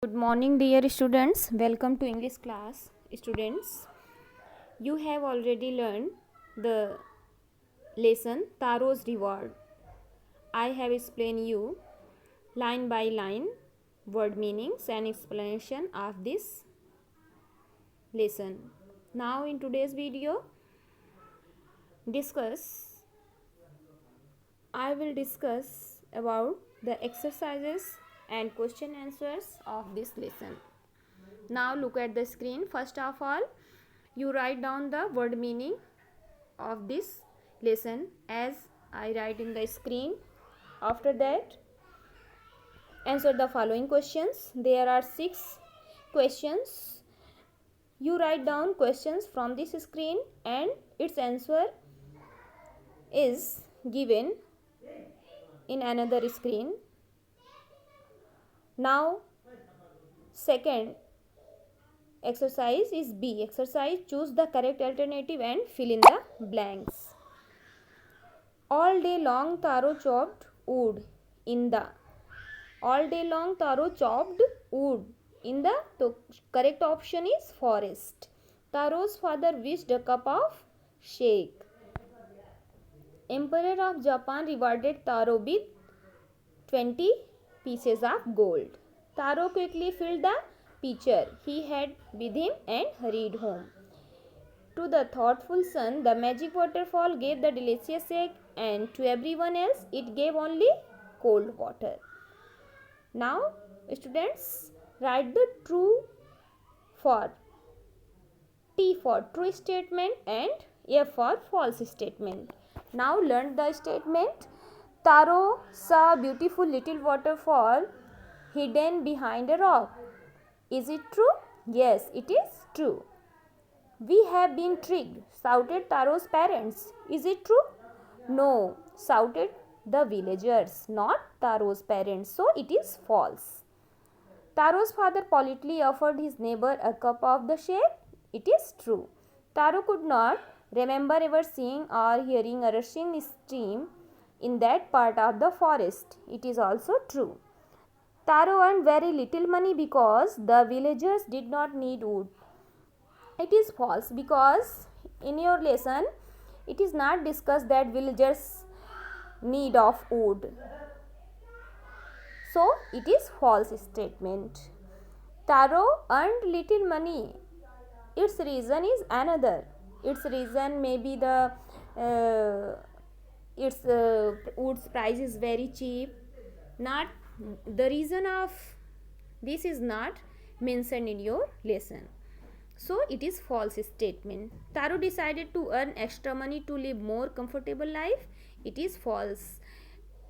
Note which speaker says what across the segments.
Speaker 1: Good morning, dear students. Welcome to English class. Students, you have already learned the lesson Taro's Reward. I have explained you line by line word meanings and explanation of this lesson. Now in today's video, I will discuss about the exercises and question answers of this lesson. Now look at the screen. First of all, you write down the word meaning of this lesson as I write in the screen. After that, answer the following questions. There are 6 questions. You write down questions from this screen and its answer is given in another screen. Now, second exercise is B. Exercise, choose the correct alternative and fill in the blanks. All day long Taro chopped wood in the. All day long Taro chopped wood in the. So correct option is forest. Taro's father wished a cup of shake. Emperor of Japan rewarded Taro with 20 pieces of gold. Taro quickly filled the pitcher he had with him and hurried home. To the thoughtful son, the magic waterfall gave the delicious shake, and to everyone else, it gave only cold water. Now, students, write the true for T for true statement and F for false statement. Now, learn the statement. Taro saw a beautiful little waterfall hidden behind a rock. Is it true? Yes, it is true. We have been tricked, shouted Taro's parents. Is it true? No, shouted the villagers, not Taro's parents. So it is false. Taro's father politely offered his neighbor a cup of the shake. It is true. Taro could not remember ever seeing or hearing a rushing stream in that part of the forest. It is also true. Taro earned very little money because the villagers did not need wood. It is false because in your lesson it is not discussed that villagers need of wood. So it is false statement. Taro earned little money. Its reason is another. Its reason may be the wood's price is very cheap. Not the reason of this is not mentioned in your lesson. So it is false statement. Taro decided to earn extra money to live more comfortable life. It is false.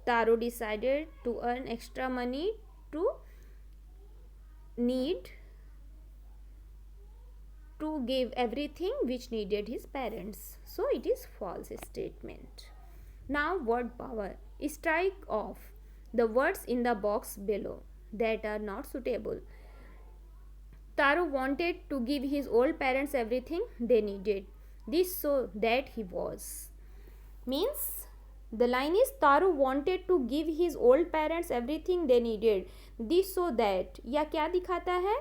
Speaker 1: Taro decided to earn extra money to give everything which needed his parents. So it is false statement. Now word power. Strike off the words in the box below that are not suitable. Taro wanted to give his old parents everything they needed. This so that he was. Means the line is Taro wanted to give his old parents everything they needed. This so that या क्या दिखाता है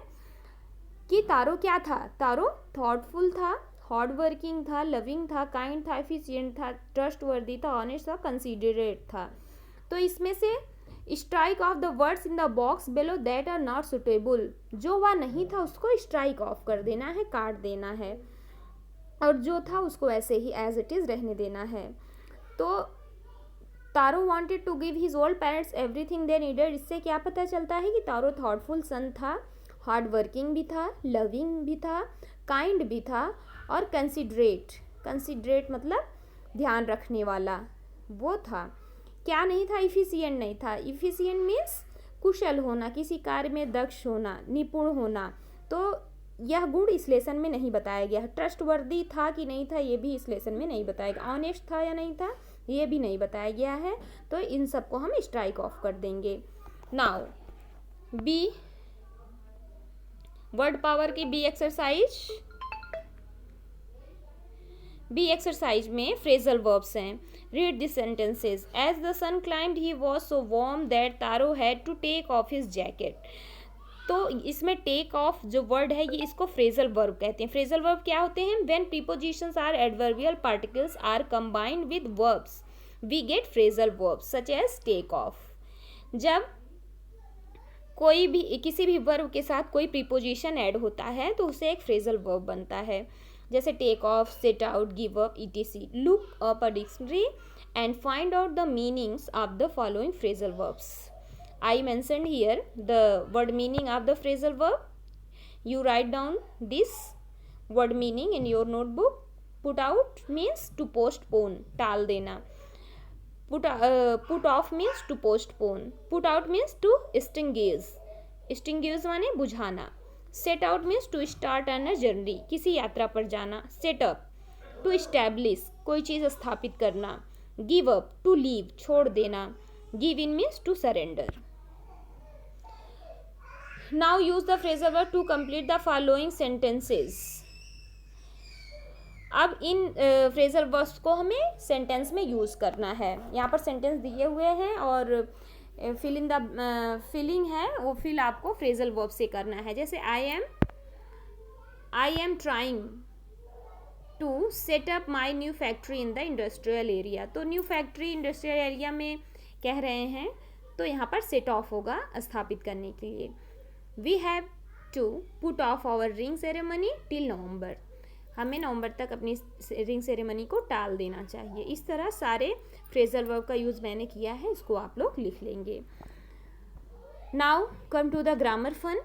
Speaker 1: कि Taro क्या था? Taro thoughtful था, hard working था, loving था, काइंड था, एफिशिएंट था, ट्रस्टवर्दी था, ऑनेस्ट था, कंसीडरेट था. तो इसमें से strike off the words in the box below that are not suitable. जो वह नहीं था उसको स्ट्राइक ऑफ कर देना है, काट देना है, और जो था उसको ऐसे ही एज इट इज रहने देना है. तो Taro wanted to give his old parents everything they needed. इससे क्या पता चलता है कि तारो थॉटफुल सन था, हार्ड वर्किंग भी था, लविंग भी था, काइंड भी था और कंसिडरेट मतलब ध्यान रखने वाला वो था. क्या नहीं था? इफिशिएंट नहीं था. इफिशिएंट मीन्स कुशल होना, किसी कार्य में दक्ष होना, निपुण होना. तो यह गुण इस लेसन में नहीं बताया गया. ट्रस्टवर्दी था कि नहीं था ये भी इस लेसन में नहीं बताया गया. ऑनेस्ट था या नहीं था ये भी नहीं बताया गया है. तो इन सबको हम स्ट्राइक ऑफ कर देंगे. नाउ बी वर्ड पावर की बी एक्सरसाइज में फ्रेजल वर्ब्स हैं. Read the sentences. As the sun climbed he was so warm that Taro had to take off his jacket. तो इसमें टेक ऑफ जो word है ये इसको फ्रेजल वर्ब कहते हैं। फ्रेजल वर्ब क्या होते हैं? When prepositions are adverbial particles are combined with verbs we get phrasal verbs such as take off. जब कोई भी किसी भी वर्ब के साथ कोई प्रीपोजिशन ऐड होता है तो उसे एक फ्रेजल वर्ब बनता है, जैसे take off, set out, give up, etc. Look up a dictionary and find out the meanings of the following phrasal verbs. I mentioned here the word meaning of the phrasal verb. You write down this word meaning in your notebook. Put out means to postpone, टाल देना. Put off means to postpone. Put out means to extinguish. Extinguish माने बुझाना. Set out means to start on a journey, किसी यात्रा पर जाना. Set up, to establish, कोई चीज़ स्थापित करना. Give up, to leave, छोड़ देना. Give in means to surrender. Now use the phrasal verb to complete the following sentences. अब इन फ्रेजल वर्ब्स को हमें सेंटेंस में यूज़ करना है। यहाँ पर सेंटेंस दिए हुए हैं और फिल इन द फिलिंग है वो फिल आपको फ्रेजल वर्ब से करना है। जैसे I am trying to set up my new factory in the industrial area. तो न्यू फैक्ट्री इंडस्ट्रियल एरिया में कह रहे हैं तो यहाँ पर सेट ऑफ होगा स्थापित करने के लिए। We have to put off our ring ceremony till November. हमें नवंबर तक अपनी रिंग सेरेमनी को टाल देना चाहिए। इस तरह सारे फ्रेजल वर्ब का यूज़ मैंने किया है, इसको आप लोग लिख लेंगे। Now come to the grammar fun,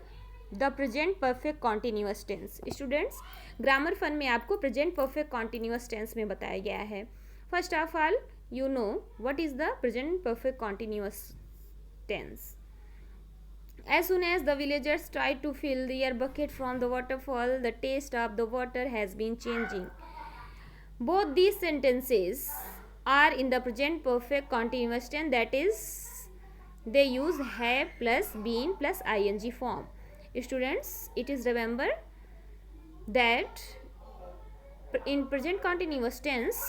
Speaker 1: the present perfect continuous tense. Students, grammar fun में आपको प्रेजेंट परफेक्ट कॉन्टिन्यूअस टेंस में बताया गया है। First of all you know what is the present perfect continuous tense. As soon as the villagers tried to fill their bucket from the waterfall, the taste of the water has been changing. Both these sentences are in the present perfect continuous tense, that is they use have plus been plus ing form. Students, it is remember that in present continuous tense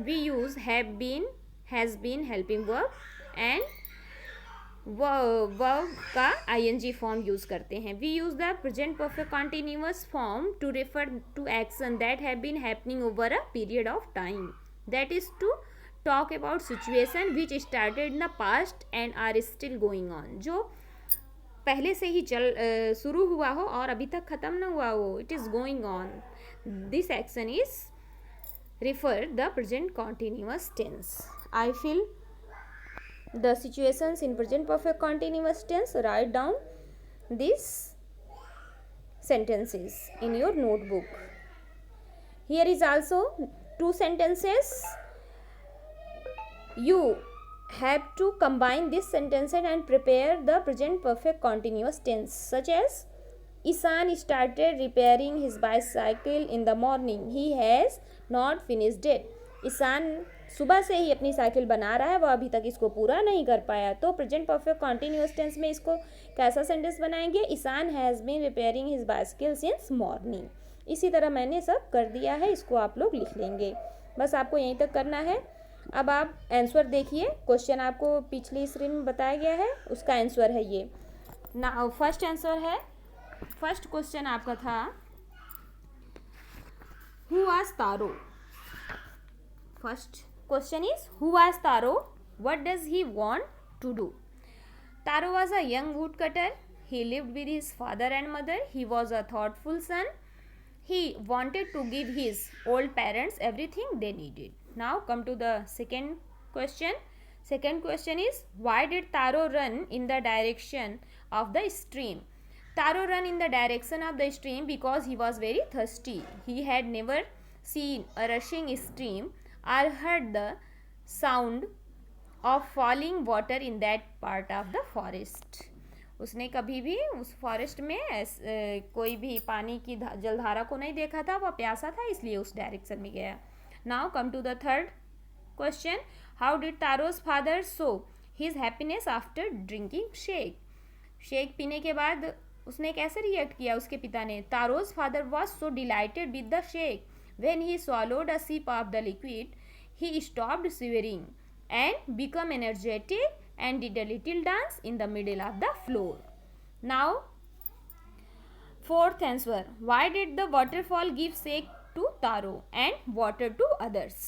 Speaker 1: we use have been, has been helping verb and verb का ing form use करते हैं. We use the present perfect continuous form to refer to action that have been happening over a period of time. That is to talk about situation which started in the past and are still going on. जो पहले से ही शुरू हुआ हो और अभी तक ख़त्म ना हुआ हो. It is going on. This action is refer the present continuous tense. I fill the situations in present perfect continuous tense. Write down these sentences in your notebook. Here is also two sentences. You have to combine these sentences and prepare the present perfect continuous tense, such as Ishan started repairing his bicycle in the morning. He has not finished it. Ishan सुबह से ही अपनी cycle बना रहा है, वह अभी तक इसको पूरा नहीं कर पाया. तो प्रेजेंट परफेक्ट कॉन्टिन्यूअस टेंस में इसको कैसा सेंटेंस बनाएंगे? Ishan has been repairing his bicycle since morning. इसी तरह मैंने सब कर दिया है, इसको आप लोग लिख लेंगे. बस आपको यहीं तक करना है. अब आप आंसर देखिए. क्वेश्चन आपको पिछली स्क्रीन में बताया गया है, उसका आंसर है ये ना. फर्स्ट आंसर है, फर्स्ट क्वेश्चन आपका था who was Taro. First question is who was Taro, what does he want to do. Taro was a young wood cutter. He lived with his father and mother. He was a thoughtful son. He wanted to give his old parents everything they needed. Now come to the second question. Second question is, why did Taro run in the direction of the stream? Taro ran in the direction of the stream because he was very thirsty. He had never seen a rushing stream or heard the sound of falling water in that part of the forest. उसने कभी भी उस forest में कोई भी पानी की जलधारा को नहीं देखा था. वह प्यासा था, इसलिए उस डायरेक्शन में गया. Now come to the third question. How did Taro's father show his happiness after drinking shake? Shake पीने के बाद उसने कैसे रिएक्ट किया उसके पिता ने? Taro's father was so delighted with the shake. When he swallowed a sip of the liquid, he stopped shivering and became energetic and did a little dance in the middle of the floor. Now Fourth answer. Why did the waterfall give shake to Taro and water to others?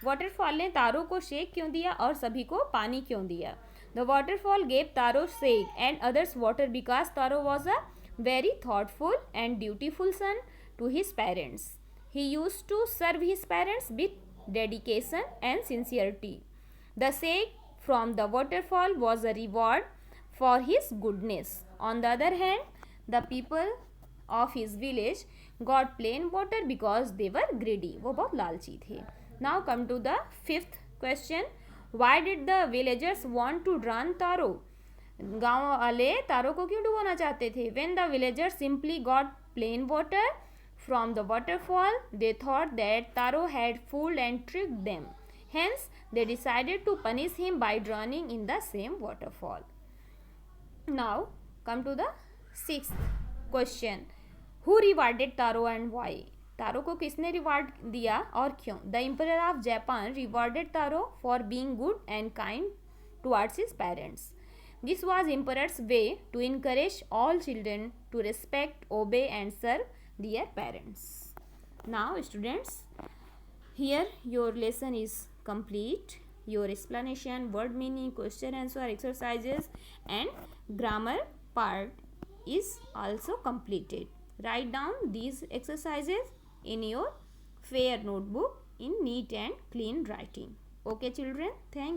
Speaker 1: Waterfall ने तारो को shake क्यों दिया और सभी को पानी क्यों दिया? The waterfall gave taro shake and others water because taro was a very thoughtful and dutiful son to his parents. He used to serve his parents with dedication and sincerity. The shake from the waterfall was a reward for his goodness. On the other hand, the people of his village got plain water because they were greedy. वो बहुत लालची थे. Now come to the fifth question. Why did the villagers want to drown Taro? गांव वाले तारो को क्यों डुबोना चाहते थे? When the villagers simply got plain water from the waterfall, they thought that Taro had fooled and tricked them. Hence, they decided to punish him by drowning in the same waterfall. Now, come to the sixth question. Who rewarded Taro and why? तारो को किसने reward दिया और क्यों? The emperor of Japan rewarded taro for being good and kind towards his parents. This was Emperor's way to encourage all children to respect, obey and serve their parents. Now students, here your lesson is complete. Your explanation, word meaning, question answer exercises and grammar part is also completed. Write down these exercises in your fair notebook in neat and clean writing. Okay children, thank you.